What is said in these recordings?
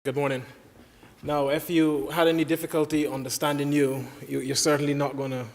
Good morning. Now, if you had any difficulty understanding you're certainly not going to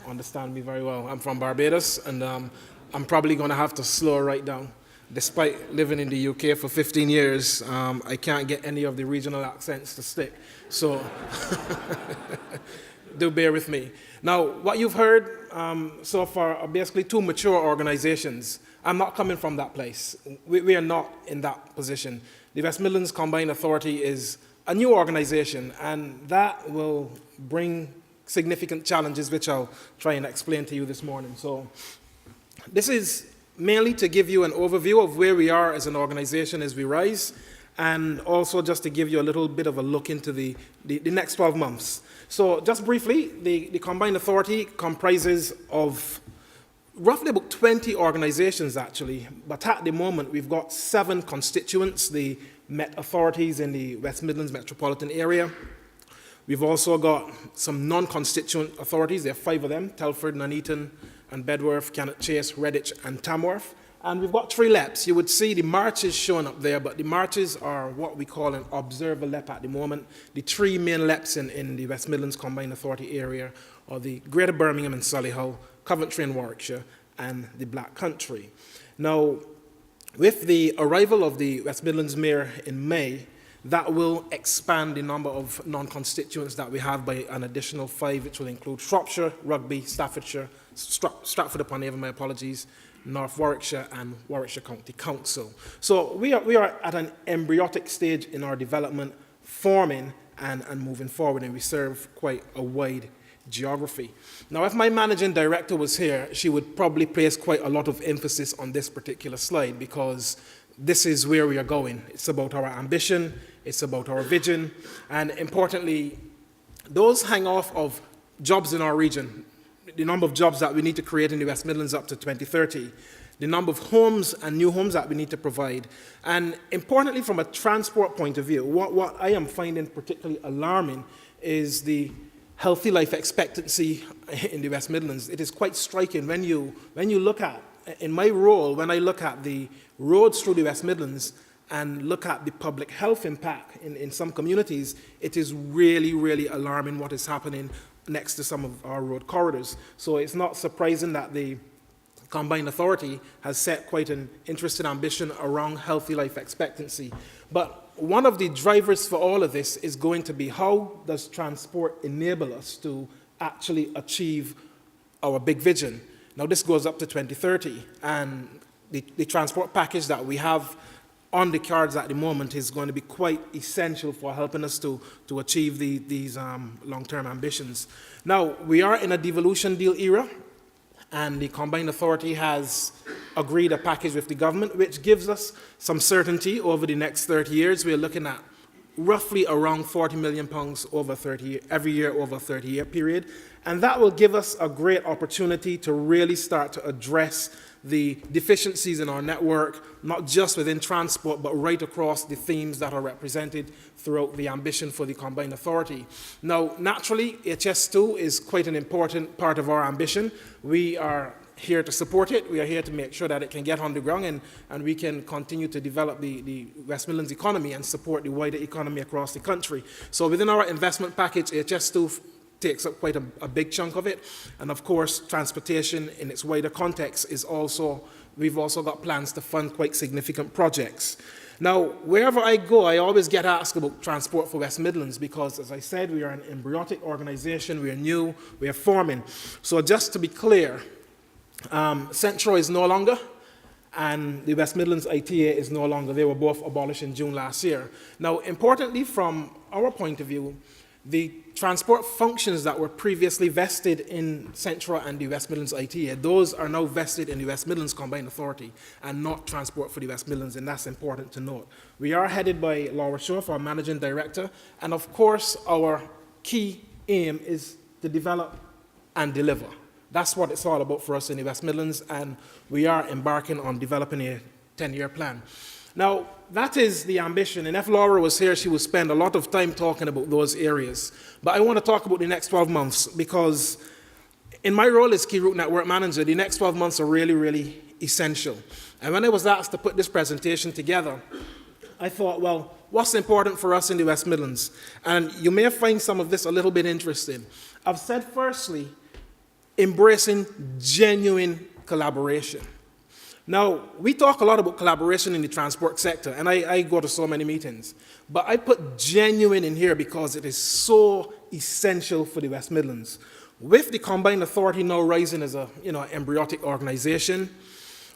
understand me very well. I'm from Barbados, and I'm probably going to have to slow right down. Despite living in the UK for 15 years, I can't get any of the regional accents to stick. So do bear with me. Now, what you've heard so far are basically two mature organizations. I'm not coming from that place. We are not in that position. The West Midlands Combined Authority is a new organization, and that will bring significant challenges, which I'll try and explain to you this morning. So this is mainly to give you an overview of where we are as an organization as we rise, and also just to give you a little bit of a look into the next 12 months. So just briefly, the Combined Authority comprises of roughly about 20 organizations, actually, but at the moment we've got 7 constituents, the Met authorities in the West Midlands metropolitan area. We've also got some non-constituent authorities. There are 5 of them: Telford, Nuneaton, and Bedworth, Cannock Chase, Redditch, and Tamworth. And we've got 3 LEPs. You would see the marches shown up there, but the marches are what we call an observer LEP at the moment. The 3 main LEPs in the West Midlands Combined Authority area are the Greater Birmingham and Solihull, Coventry and Warwickshire, and the Black Country. Now, with the arrival of the West Midlands Mayor in May, that will expand the number of non-constituents that we have by an additional 5, which will include Shropshire, Rugby, Staffordshire, Stratford-upon-Avon, my apologies, North Warwickshire, and Warwickshire County Council. So we are at an embryonic stage in our development, forming and moving forward, and we serve quite a wide geography. Now, if my managing director was here, she would probably place quite a lot of emphasis on this particular slide, because this is where we are going. It's about our ambition, it's about our vision, and importantly, those hang off of jobs in our region, the number of jobs that we need to create in the West Midlands up to 2030, the number of homes and new homes that we need to provide, and importantly, from a transport point of view, what I am finding particularly alarming is the healthy life expectancy in the West Midlands. It is quite striking when you look at, in my role, when I look at the roads through the West Midlands and look at the public health impact in some communities, it is really, really alarming what is happening next to some of our road corridors. So it's not surprising that the Combined Authority has set quite an interesting ambition around healthy life expectancy. But one of the drivers for all of this is going to be, how does transport enable us to actually achieve our big vision? Now, this goes up to 2030, and the transport package that we have on the cards at the moment is going to be quite essential for helping us to achieve these long-term ambitions. Now, we are in a devolution deal era, and the Combined Authority has agreed a package with the government, which gives us some certainty over the next 30 years. We're looking at roughly around £40 million over 30 every year over a 30-year period. And that will give us a great opportunity to really start to address the deficiencies in our network, not just within transport, but right across the themes that are represented throughout the ambition for the Combined Authority. Now, naturally, HS2 is quite an important part of our ambition. We are here to support it. We are here to make sure that it can get on the ground, and we can continue to develop the West Midlands economy and support the wider economy across the country. So within our investment package, HS2 takes up quite a big chunk of it. And of course, transportation in its wider context is also, we've also got plans to fund quite significant projects. Now, wherever I go, I always get asked about transport for West Midlands, because, as I said, we are an embryonic organization, we are new, we are forming. So just to be clear, Centro is no longer, and the West Midlands ITA is no longer. They were both abolished in June last year. Now, importantly, from our point of view, the transport functions that were previously vested in Centro and the West Midlands ITA, those are now vested in the West Midlands Combined Authority and not Transport for the West Midlands, and that's important to note. We are headed by Laura Schoaf, our Managing Director, and of course our key aim is to develop and deliver. That's what it's all about for us in the West Midlands, and we are embarking on developing a 10-year plan. Now, that is the ambition, and if Laura was here, she would spend a lot of time talking about those areas. But I want to talk about the next 12 months, because in my role as Key Route Network Manager, the next 12 months are really, really essential. And when I was asked to put this presentation together, I thought, well, what's important for us in the West Midlands. And you may find some of this a little bit interesting. I've said, firstly, embracing genuine collaboration. Now, we talk a lot about collaboration in the transport sector, and I go to so many meetings. But I put genuine in here because it is so essential for the West Midlands. With the Combined Authority now rising as a embryonic organization,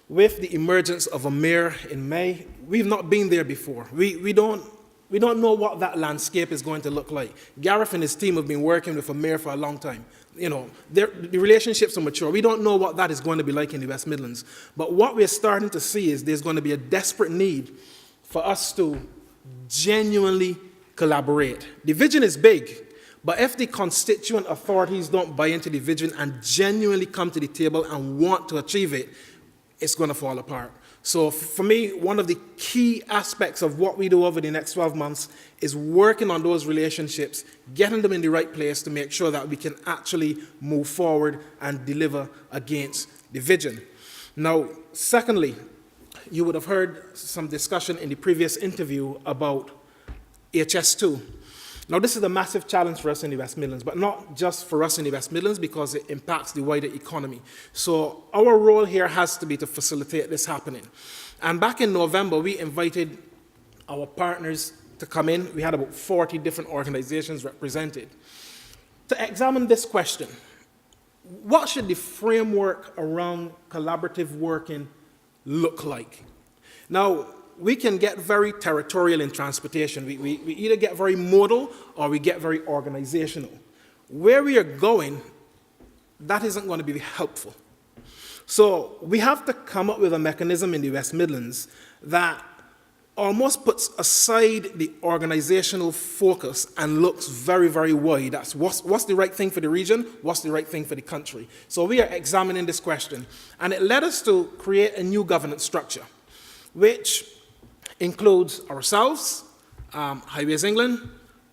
with the emergence of a mayor in May, we've not been there before. We don't know what that landscape is going to look like. Gareth and his team have been working with a mayor for a long time. The relationships are mature. We don't know what that is going to be like in the West Midlands. But what we're starting to see is there's going to be a desperate need for us to genuinely collaborate. The vision is big, but if the constituent authorities don't buy into the vision and genuinely come to the table and want to achieve it, it's going to fall apart. So for me, one of the key aspects of what we do over the next 12 months is working on those relationships, getting them in the right place to make sure that we can actually move forward and deliver against the vision. Now, secondly, you would have heard some discussion in the previous interview about HS2. Now, this is a massive challenge for us in the West Midlands, but not just for us in the West Midlands because it impacts the wider economy. So our role here has to be to facilitate this happening. And back in November, we invited our partners to come in. We had about 40 different organizations represented to examine this question. What should the framework around collaborative working look like? Now, we can get very territorial in transportation. We either get very modal or we get very organizational. Where we are going, that isn't going to be helpful. So we have to come up with a mechanism in the West Midlands that almost puts aside the organizational focus and looks very, very wide. That's what's the right thing for the region, what's the right thing for the country. So we are examining this question. And it led us to create a new governance structure, which includes ourselves, Highways England,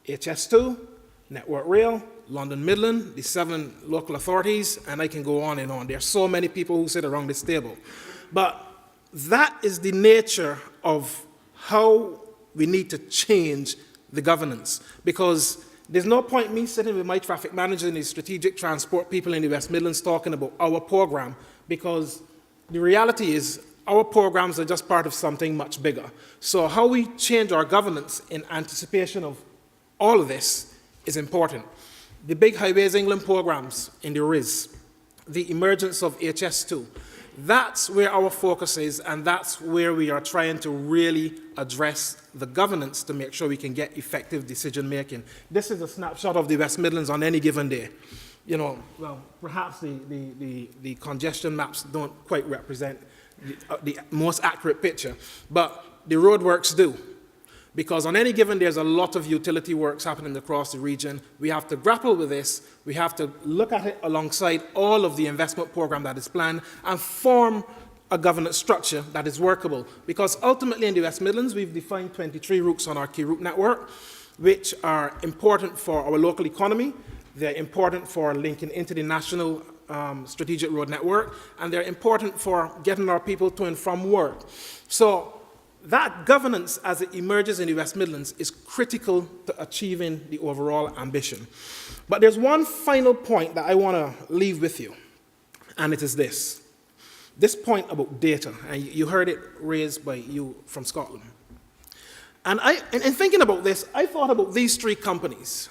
HS2, Network Rail, London Midland, the 7 local authorities, and I can go on and on. There are so many people who sit around this table. But that is the nature of how we need to change the governance, because there's no point me sitting with my traffic manager and the strategic transport people in the West Midlands talking about our program, because the reality is our programs are just part of something much bigger. So how we change our governance in anticipation of all of this is important. The big Highways England programs in the RIS, the emergence of HS2, that's where our focus is, and that's where we are trying to really address the governance to make sure we can get effective decision making. This is a snapshot of the West Midlands on any given day. Well, perhaps the congestion maps don't quite represent the most accurate picture, but the roadworks do. Because on any given day, there's a lot of utility works happening across the region. We have to grapple with this. We have to look at it alongside all of the investment program that is planned and form a governance structure that is workable. Because ultimately in the West Midlands, we've defined 23 routes on our key route network, which are important for our local economy. They're important for linking into the national strategic road network, and they're important for getting our people to and from work. So that governance, as it emerges in the West Midlands, is critical to achieving the overall ambition. But there's one final point that I want to leave with you, and it is this. This point about data, and you heard it raised by you from Scotland. And in thinking about this, I thought about these 3 companies.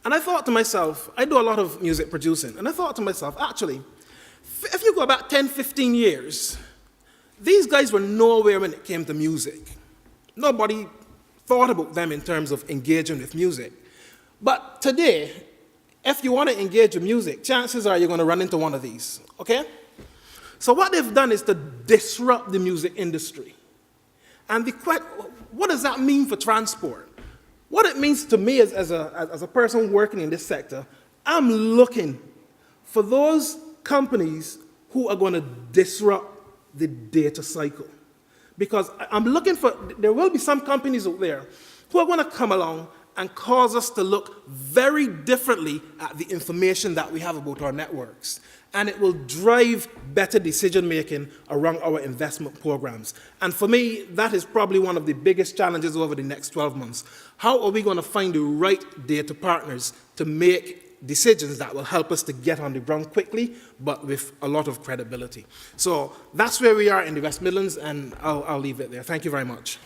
And I thought to myself, I do a lot of music producing, and I thought to myself, actually, if you go back 10, 15 years, these guys were nowhere when it came to music. Nobody thought about them in terms of engaging with music. But today, if you want to engage with music, chances are you're going to run into one of these, okay? So what they've done is to disrupt the music industry. And what does that mean for transport? What it means to me as a person working in this sector, I'm looking for those companies who are going to disrupt the data cycle. Because I'm looking for, there will be some companies out there who are going to come along and cause us to look very differently at the information that we have about our networks. And it will drive better decision-making around our investment programs. And for me, that is probably one of the biggest challenges over the next 12 months. How are we going to find the right data partners to make decisions that will help us to get on the ground quickly, but with a lot of credibility? So that's where we are in the West Midlands, and I'll leave it there. Thank you very much.